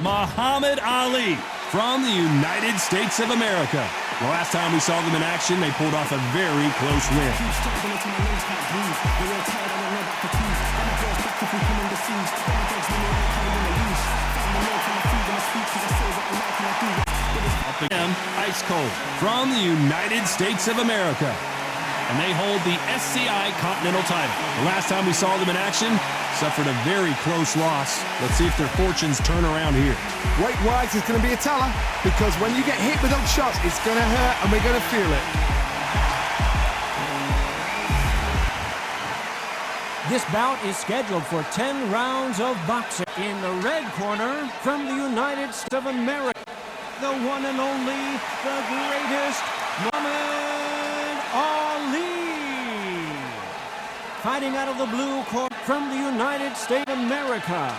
Muhammad Ali from the United States of America. The last time we saw them in action, they pulled off a very close win. Up again, Ice Cold from the United States of America. And they hold the SCI Continental title. The last time we saw them in action, suffered a very close loss. Let's see if their fortunes turn around here. Weight-wise, it's going to be a teller, because when you get hit with those shots, it's going to hurt and we're going to feel it. This bout is scheduled for 10 rounds of boxing. In the red corner, from the United States of America, the one and only, the greatest, Muhammad Ali. Fighting out of the blue corner, from the United States of America,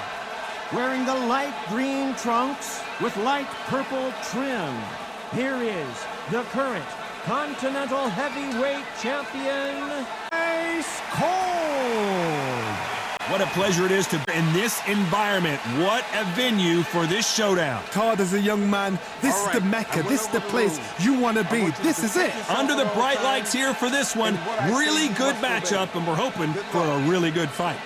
wearing the light green trunks with light purple trim. Here is the current Continental Heavyweight Champion, Ice Cold. What a pleasure it is to be in this environment. What a venue for this showdown. Todd, as a young man, this is the Mecca. This is the place you want to be. This is it. Under the bright lights here for this one. Really good matchup, and we're hoping for a really good fight.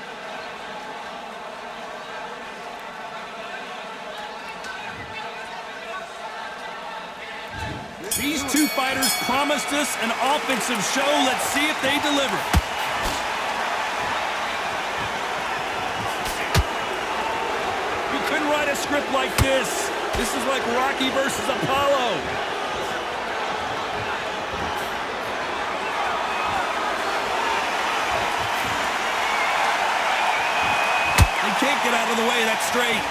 These two fighters promised us an offensive show. Let's see if they deliver. You couldn't write a script like this. This is like Rocky versus Apollo. They can't get out of the way. That's straight.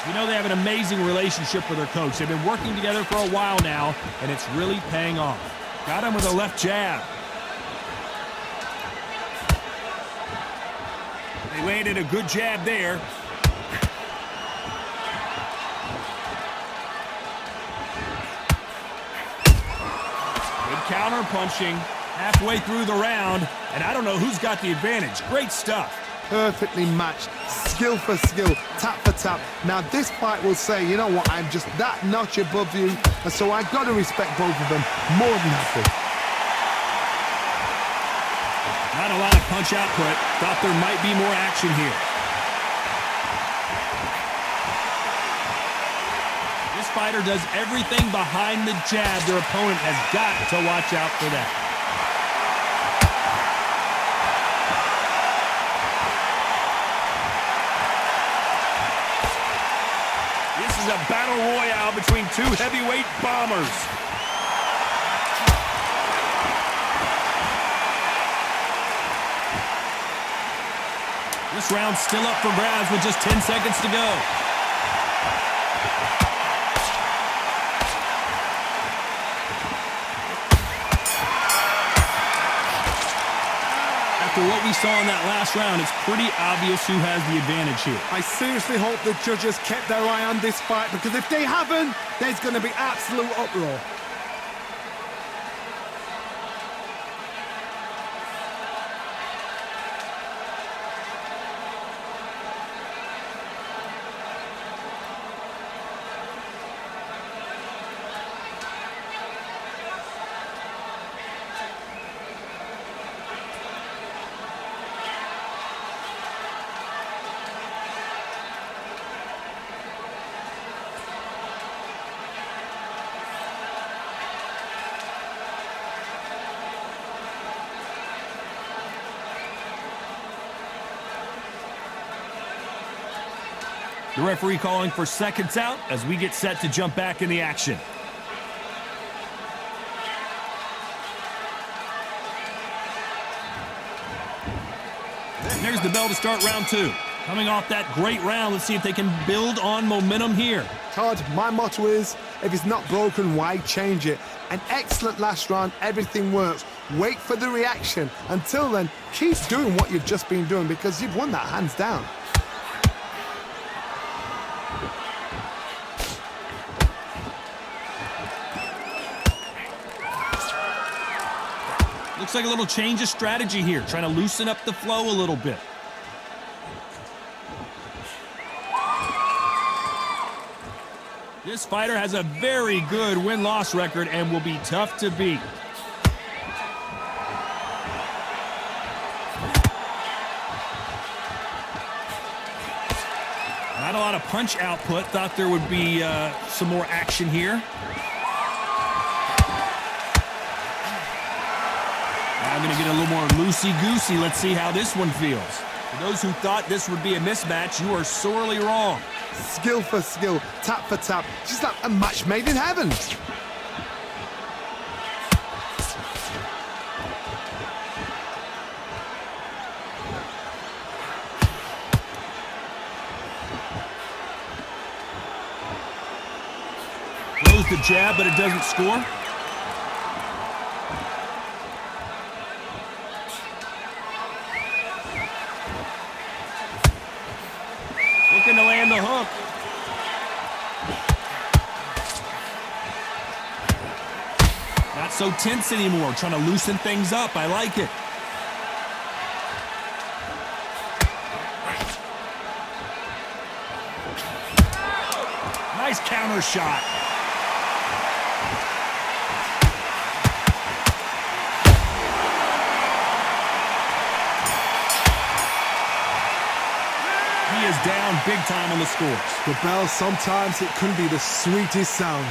You know, they have an amazing relationship with their coach. They've been working together for a while now, and it's really paying off. Got him with a left jab. They landed a good jab there. Good counter punching halfway through the round, and I don't know who's got the advantage. Great stuff. Perfectly matched, skill for skill, tap for tap. Now this fight will say, you know what, I'm just that notch above you, and so I've got to respect both of them more than happy. Not a lot of punch output. Thought there might be more action here. This fighter does everything behind the jab. Their opponent has got to watch out for that. A battle royale between two heavyweight bombers. This round's still up for grabs with just 10 seconds to go. After what we saw in that last round, it's pretty obvious who has the advantage here. I seriously hope the judges kept their eye on this fight, because if they haven't, there's going to be absolute uproar. The referee calling for seconds out as we get set to jump back in the action. And there's the bell to start round two. Coming off that great round, let's see if they can build on momentum here. Todd, my motto is, if it's not broken, why change it? An excellent last round, everything works. Wait for the reaction. Until then, keep doing what you've just been doing, because you've won that hands down. Looks like a little change of strategy here, trying to loosen up the flow a little bit. This fighter has a very good win-loss record and will be tough to beat. Not a lot of punch output. Thought there would be some more action here. I'm going to get a little more loosey-goosey. Let's see how this one feels. For those who thought this would be a mismatch, you are sorely wrong. Skill for skill, tap for tap, just like a match made in heaven. Throws the jab, but it doesn't score. Looking to land the hook. Not so tense anymore, trying to loosen things up. I like it. Nice counter shot. He is down big time on the scores. The bell, sometimes it can be the sweetest sound.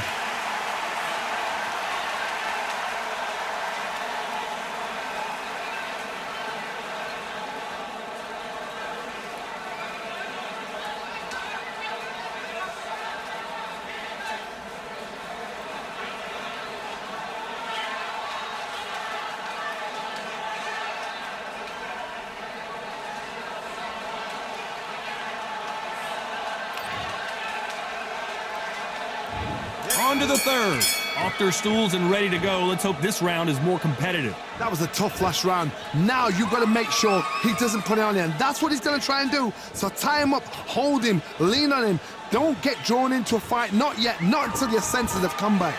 On to the third. Off their stools and ready to go. Let's hope this round is more competitive. That was a tough last round. Now you've got to make sure he doesn't put it on you, and that's what he's going to try and do. So tie him up, hold him, lean on him. Don't get drawn into a fight. Not yet. Not until your senses have come back.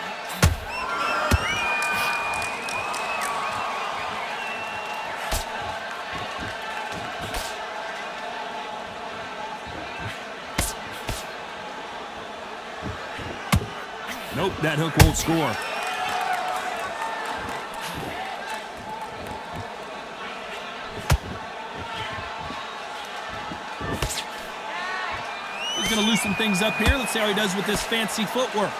Nope, that hook won't score. He's going to loosen things up here. Let's see how he does with this fancy footwork.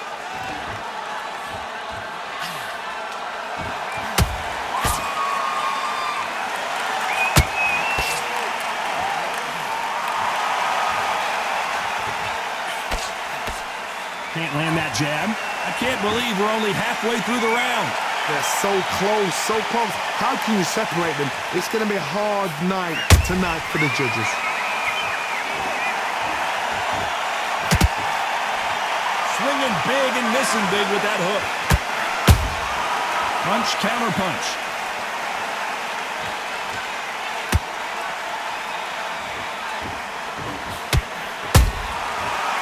Can't land that jab. I can't believe we're only halfway through the round. They're so close, so close. How can you separate them? It's going to be a hard night tonight for the judges. Swinging big and missing big with that hook. Punch, counter punch.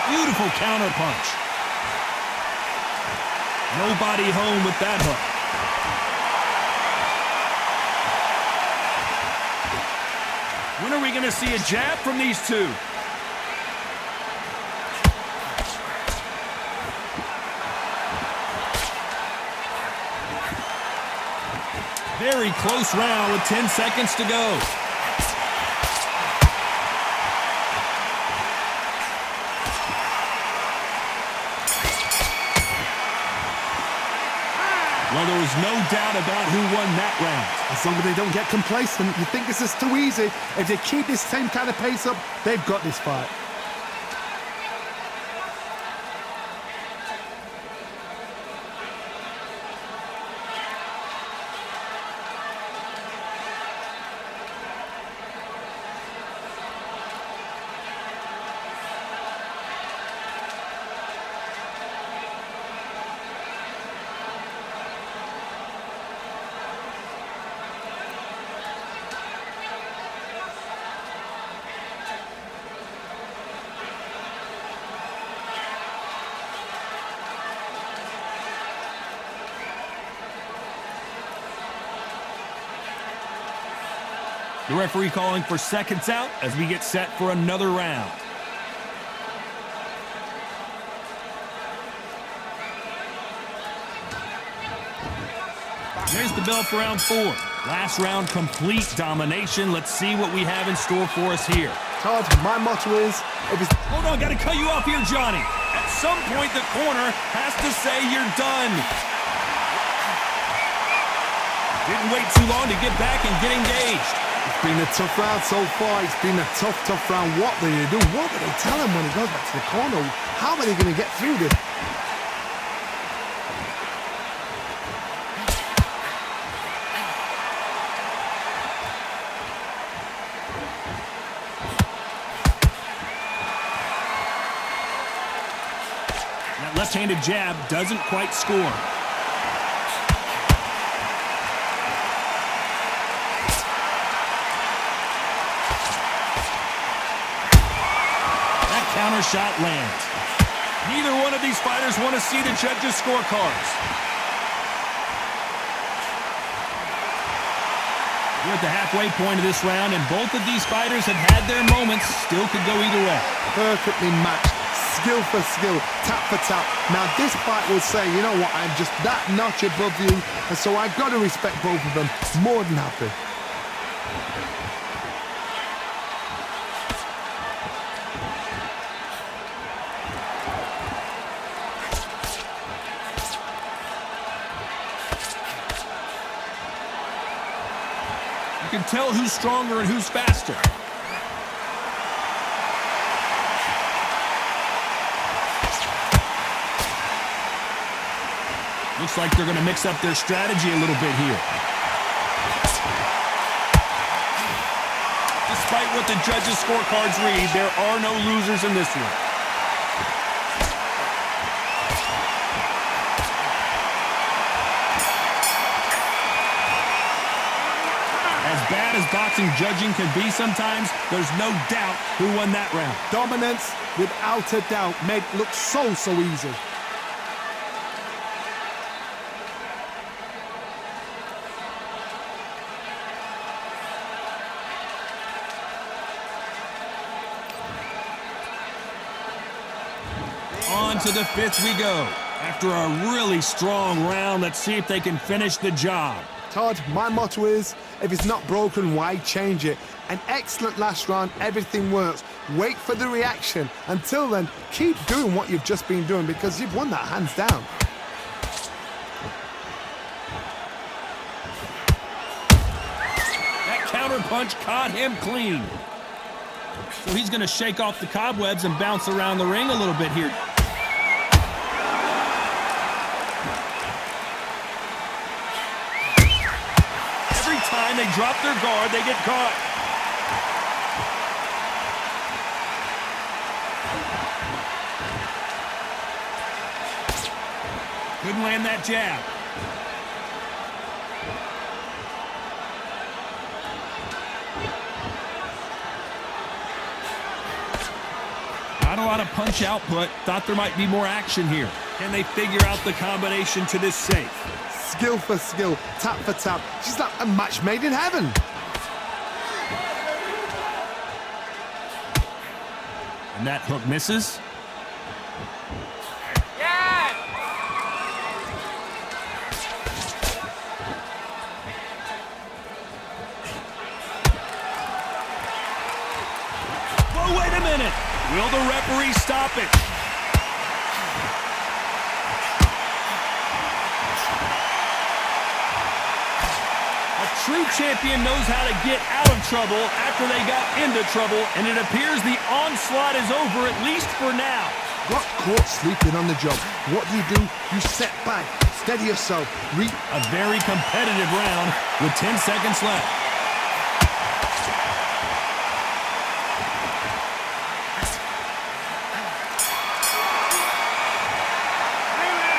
Beautiful counter punch. Nobody home with that hook. When are we going to see a jab from these two? Very close round with 10 seconds to go. Well, there was no doubt about who won that round. As long as they don't get complacent, you think this is too easy. If they keep this same kind of pace up, they've got this fight. The referee calling for seconds out as we get set for another round. There's the bell for round 4. Last round, complete domination. Let's see what we have in store for us here. Todd, my motto is, if it's... Hold on, got to cut you off here, Johnny. At some point, the corner has to say you're done. Didn't wait too long to get back and get engaged. It's been a tough round so far. It's been a tough round. What do they do? What do they tell him when he goes back to the corner? How are they going to get through this? That left-handed jab doesn't quite score. Counter shot lands. Neither one of these fighters want to see the judges' scorecards. We're at the halfway point of this round, and both of these fighters have had their moments. Still could go either way. Perfectly matched. Skill for skill. Tap for tap. Now, this fight will say, you know what, I'm just that notch above you, and so I've got to respect both of them. More than happy. You can tell who's stronger and who's faster. Looks like they're going to mix up their strategy a little bit here. Despite what the judges' scorecards read, there are no losers in this one. As bad as boxing judging can be sometimes, there's no doubt who won that round. Dominance, without a doubt, made it look so easy. On to the 5th we go. After a really strong round, let's see if they can finish the job. Todd, my motto is, if it's not broken, why change it? An excellent last round, everything works. Wait for the reaction. Until then, keep doing what you've just been doing because you've won that hands down. That counter punch caught him clean. So he's going to shake off the cobwebs and bounce around the ring a little bit here. They drop their guard, they get caught. Couldn't land that jab. Not a lot of punch output. Thought there might be more action here. Can they figure out the combination to this safe? Skill for skill, tap for tap. She's like a match made in heaven. And that hook misses. Yeah! Whoa, wait a minute. Will the referee stop it? True champion knows how to get out of trouble after they got into trouble, and it appears the onslaught is over, at least for now. Got caught sleeping on the job. What do? You step back, steady yourself. A very competitive round with 10 seconds left.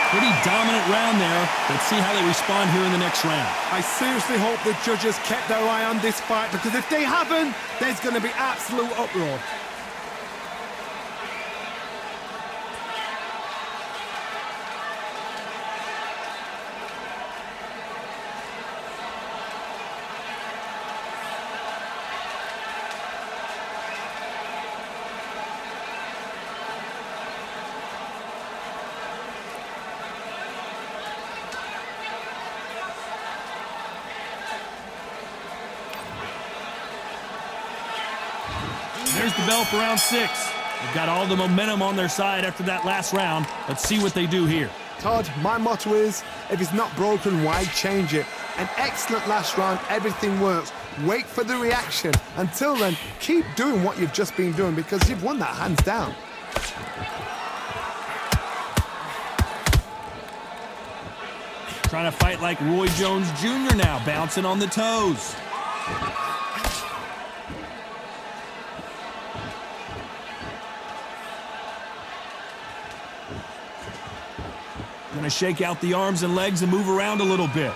Pretty dominant round there. Let's see how they respond here in the next round. I seriously hope the judges kept their eye on this fight because if they haven't, there's going to be absolute uproar. the bell for round 6. They've got all the momentum on their side after that last round. Let's see what they do here. Todd, my motto is, if it's not broken, why change it? An excellent last round, everything works. Wait for the reaction. Until then, keep doing what you've just been doing because you've won that hands down. Trying to fight like Roy Jones Jr. now, bouncing on the toes. Gonna shake out the arms and legs and move around a little bit.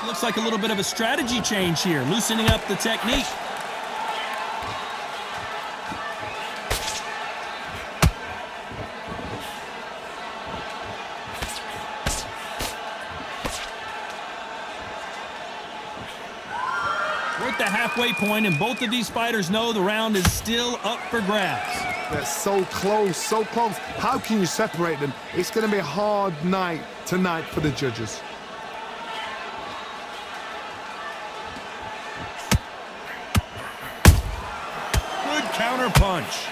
Looks like a little bit of a strategy change here, loosening up the technique. We're at the halfway point, and both of these fighters know the round is still up for grabs. They're so close, so close. How can you separate them? It's going to be a hard night tonight for the judges. Good counter punch.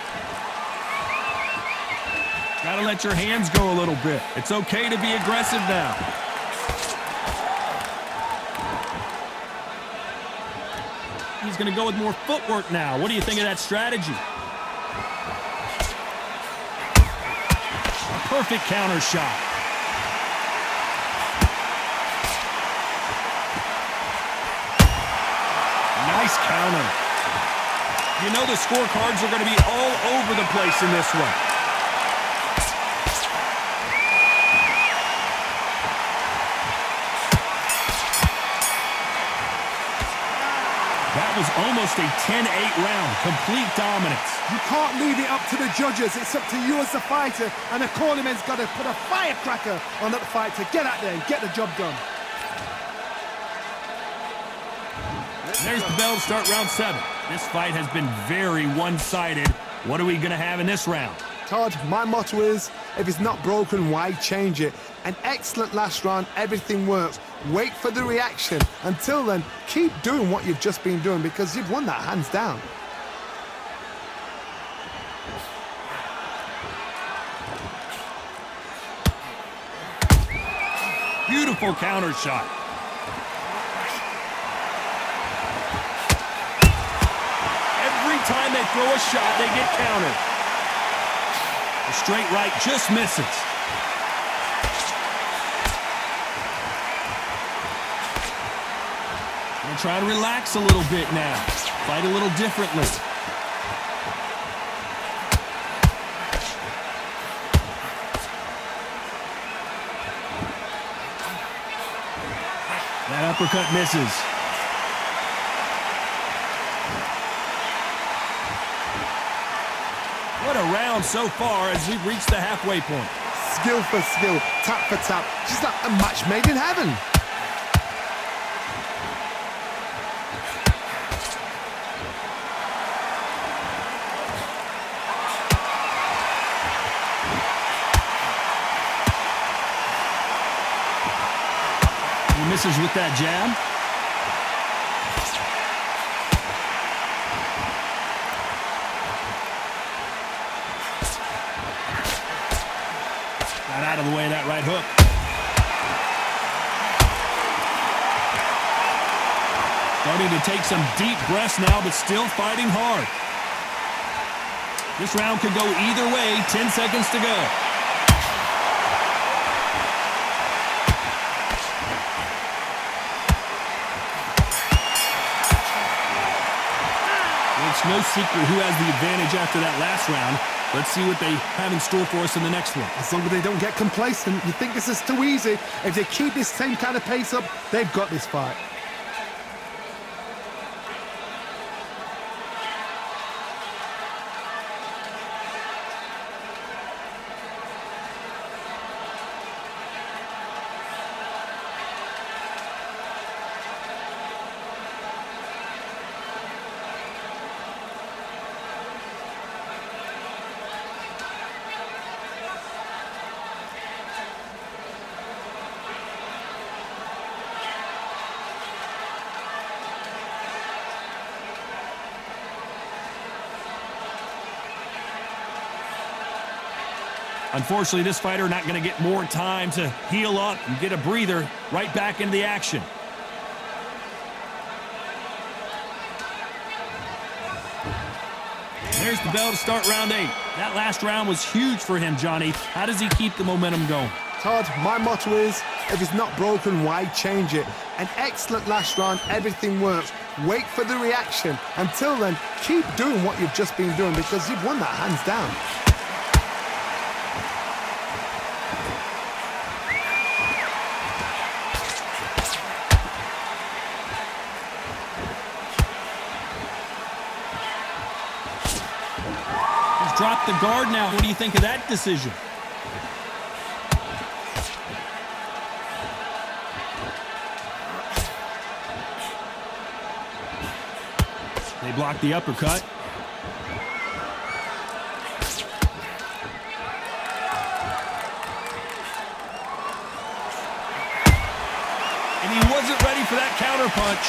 Gotta let your hands go a little bit. It's okay to be aggressive now. He's going to go with more footwork now. What do you think of that strategy? A perfect counter shot. Nice counter. You know the scorecards are going to be all over the place in this one. That was almost a 10-8 round, complete dominance. You can't leave it up to the judges. It's up to you as the fighter, and the cornerman's got to put a firecracker on that fight to get out there and get the job done. There's the bell to start round 7. This fight has been very one-sided. What are we going to have in this round? Todd, my motto is, if it's not broken, why change it? An excellent last round, everything works. Wait for the reaction. Until then, keep doing what you've just been doing because you've won that hands down. Beautiful counter shot. Every time they throw a shot, they get countered. The straight right just misses. Gonna try to relax a little bit now. Fight a little differently. That uppercut misses. What a round so far as we've reached the halfway point. Skill for skill, tap for tap. Just like a match made in heaven. He misses with that jab. Got out of the way of that right hook. Starting to take some deep breaths now, but still fighting hard. This round could go either way. 10 seconds to go. It's no secret who has the advantage after that last round. Let's see what they have in store for us in the next one. As long as they don't get complacent, you think this is too easy. If they keep this same kind of pace up, they've got this fight. Unfortunately, this fighter not going to get more time to heal up and get a breather right back into the action. There's the bell to start round 8. That last round was huge for him, Johnny. How does he keep the momentum going? Todd, my motto is, if it's not broken, why change it? An excellent last round, everything works. Wait for the reaction. Until then, keep doing what you've just been doing because you've won that hands down. He's dropped the guard now. What do you think of that decision? They block the uppercut. And he wasn't ready for that counter punch.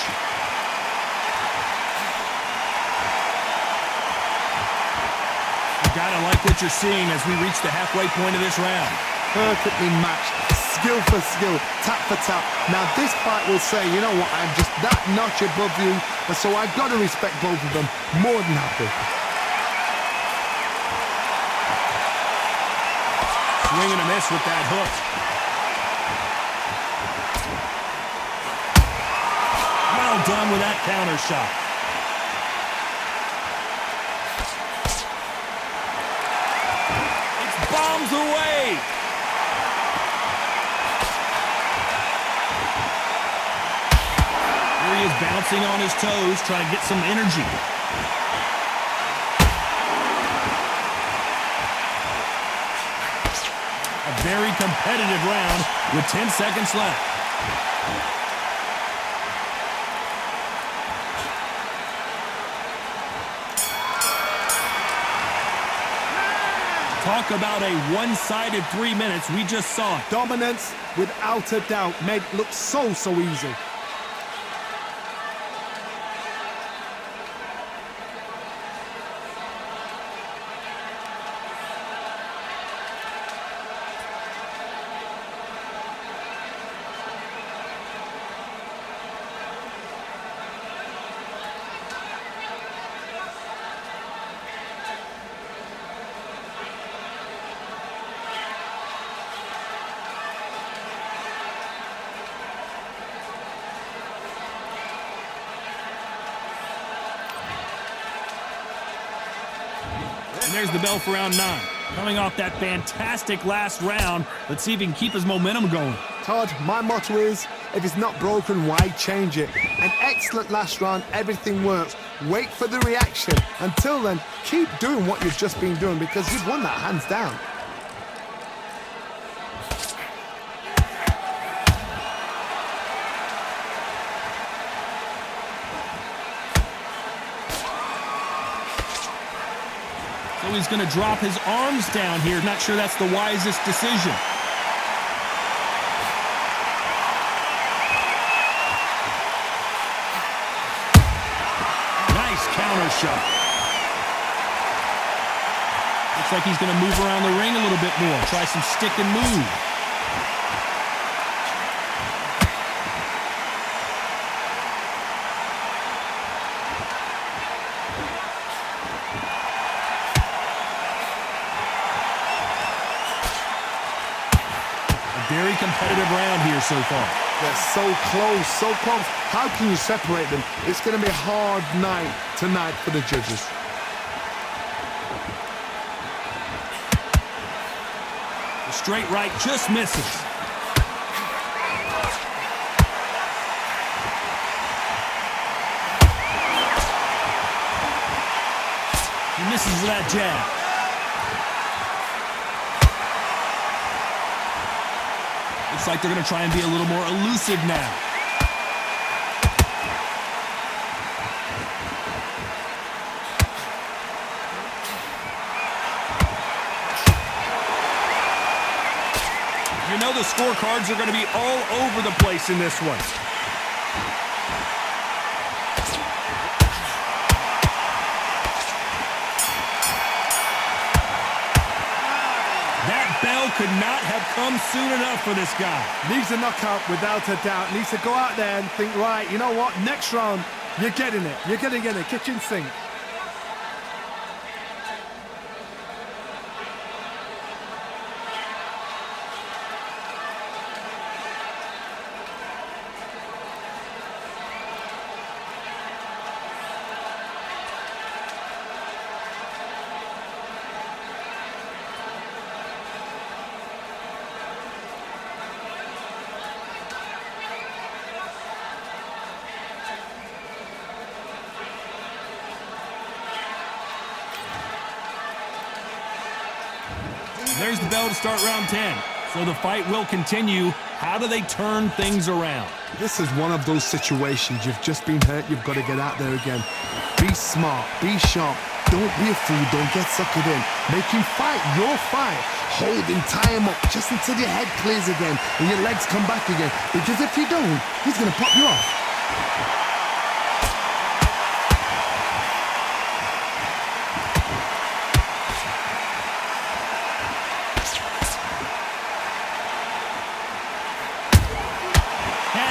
You gotta like what you're seeing as we reach the halfway point of this round. Perfectly matched, skill for skill, tap for tap. Now this fight will say, you know what, I'm just that notch above you, and so I've got to respect both of them. More than happy. Swing and a miss with that hook. Well done with that counter shot. It's bombs away. He is bouncing on his toes, trying to get some energy. A very competitive round with 10 seconds left. Talk about a one-sided 3 minutes. We just saw it. Dominance, without a doubt, made it look so easy. And there's the bell for round 9. Coming off that fantastic last round, let's see if he can keep his momentum going. Todd, my motto is, if it's not broken, why change it? An excellent last round, everything works. Wait for the reaction. Until then, keep doing what you've just been doing because you've won that hands down. So he's going to drop his arms down here. Not sure that's the wisest decision. Nice counter shot. Looks like he's going to move around the ring a little bit more. Try some stick and move. Very competitive round here so far. They're so close, so close. How can you separate them? It's going to be a hard night tonight for the judges. The straight right just misses. He misses with that jab. Looks like they're going to try and be a little more elusive now. You know the scorecards are going to be all over the place in this one. That bell could not have come soon enough for this guy. Needs a knockout without a doubt. Needs to go out there and think, right, you know what, next round, you're getting it. You're going to get it, kitchen sink. There's the bell to start round 10. So the fight will continue. How do they turn things around? This is one of those situations. You've just been hurt. You've got to get out there again. Be smart. Be sharp. Don't be a fool. Don't get suckered in. Make him fight your fight. Hold him, tie him up just until your head clears again and your legs come back again. Because if you don't, he's going to pop you off.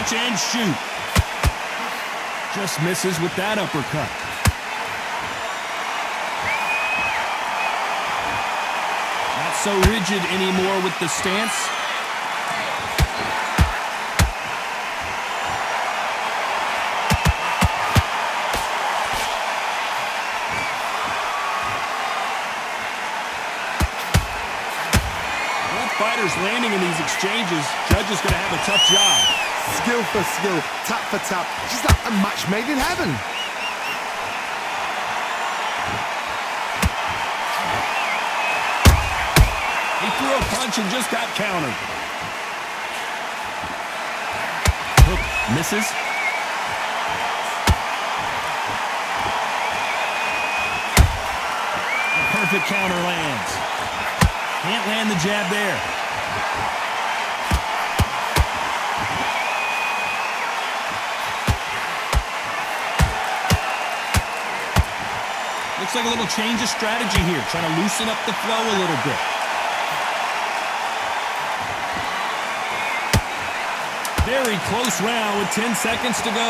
And shoot. Just misses with that uppercut. Not so rigid anymore with the stance. Both fighters landing in these exchanges. Judge is going to have a tough job. Skill for skill, tap for tap. Just like a match made in heaven. He threw a punch and just got countered. Hook misses. Perfect counter lands. Can't land the jab there. Looks like a little change of strategy here, trying to loosen up the flow a little bit. Very close round with 10 seconds to go.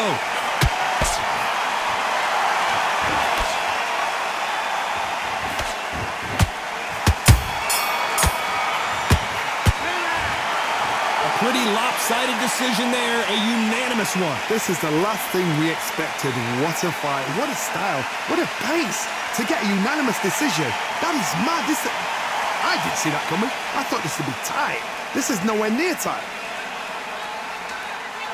Pretty lopsided decision there, a unanimous one. This is the last thing we expected. What a fight, what a style, what a pace to get a unanimous decision. That is mad. I didn't see that coming. I thought this would be tight. This is nowhere near tight.